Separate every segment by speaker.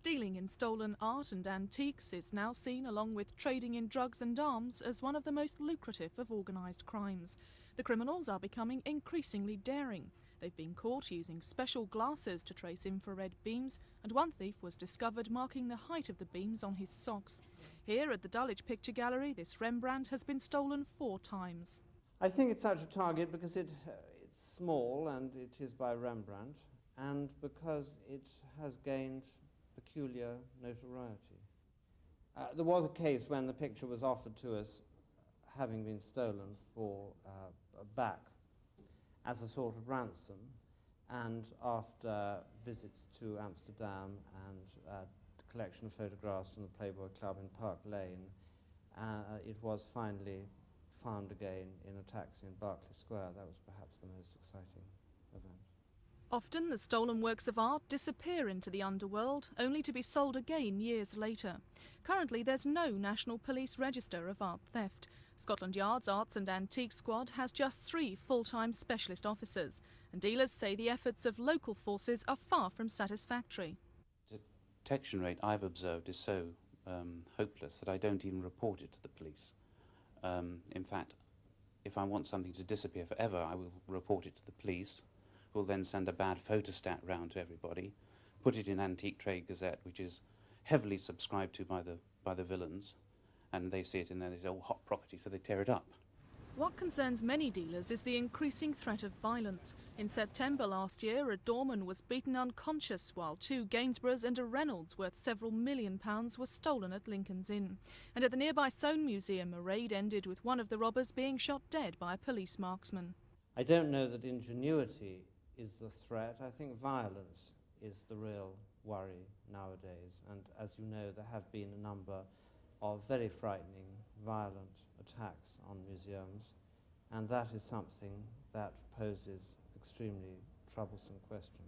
Speaker 1: Dealing in stolen art and antiques is now seen, along with trading in drugs and arms, as one of the most lucrative of organised crimes. The criminals are becoming increasingly daring. They've been caught using special glasses to trace infrared beams, and one thief was discovered marking the height of the beams on his socks. Here at the Dulwich Picture Gallery, this Rembrandt has been stolen 4 times.
Speaker 2: I think it's such a target because it's small and it is by Rembrandt, and because it has gained peculiar notoriety. There was a case when the picture was offered to us having been stolen for back as a sort of ransom, and after visits to Amsterdam and a collection of photographs from the Playboy Club in Park Lane, it was finally found again in a taxi in Berkeley Square. That was perhaps the most exciting event.
Speaker 1: Often the stolen works of art disappear into the underworld, only to be sold again years later. Currently there's no National Police Register of art theft. Scotland Yard's Arts and Antiques Squad has just 3 full-time specialist officers, and dealers say the efforts of local forces are far from satisfactory.
Speaker 3: The detection rate I've observed is so hopeless that I don't even report it to the police. In fact, if I want something to disappear forever, I will report it to the police, who will then send a bad photostat round to everybody, put it in Antique Trade Gazette, which is heavily subscribed to by the villains, and they see it in there, they say, oh, hot property, so they tear it up.
Speaker 1: What concerns many dealers is the increasing threat of violence. In September last year, a doorman was beaten unconscious while 2 Gainsboroughs and a Reynolds worth several £1 million were stolen at Lincoln's Inn. And at the nearby Soane Museum, a raid ended with one of the robbers being shot dead by a police marksman.
Speaker 2: I don't know that ingenuity is the threat. I think violence is the real worry nowadays. And as you know, there have been a number of very frightening, violent attacks on museums, and that is something that poses extremely troublesome questions.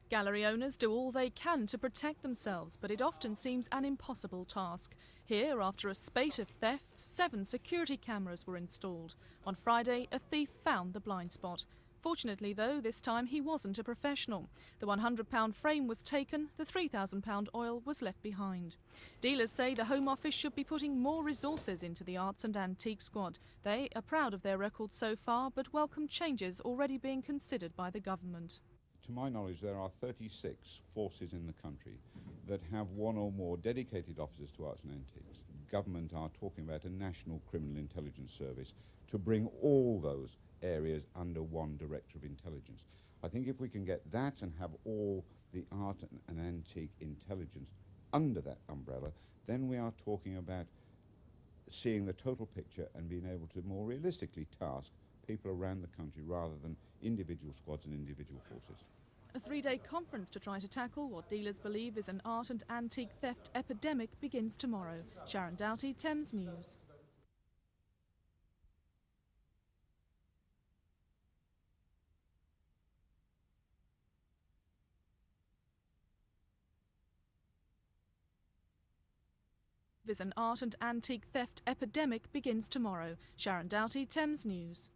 Speaker 1: Gallery owners do all they can to protect themselves, but it often seems an impossible task. Here, after a spate of thefts, 7 security cameras were installed. On Friday, a thief found the blind spot. Fortunately, though, this time he wasn't a professional. The £100 frame was taken, the £3,000 oil was left behind. Dealers say the Home Office should be putting more resources into the Arts and Antique Squad. They are proud of their record so far, but welcome changes already being considered by the government.
Speaker 4: To my knowledge, there are 36 forces in the country that have 1 or more dedicated officers to arts and antiques. Government are talking about a national criminal intelligence service to bring all those areas under one director of intelligence. I think if we can get that and have all the art and antique intelligence under that umbrella, then we are talking about seeing the total picture and being able to more realistically task people around the country rather than individual squads and individual forces.
Speaker 1: A 3-day conference to try to tackle what dealers believe is an art and antique theft epidemic begins tomorrow. Sharon Doughty, Thames News. An art and antique theft epidemic begins tomorrow. Sharon Doughty, Thames News.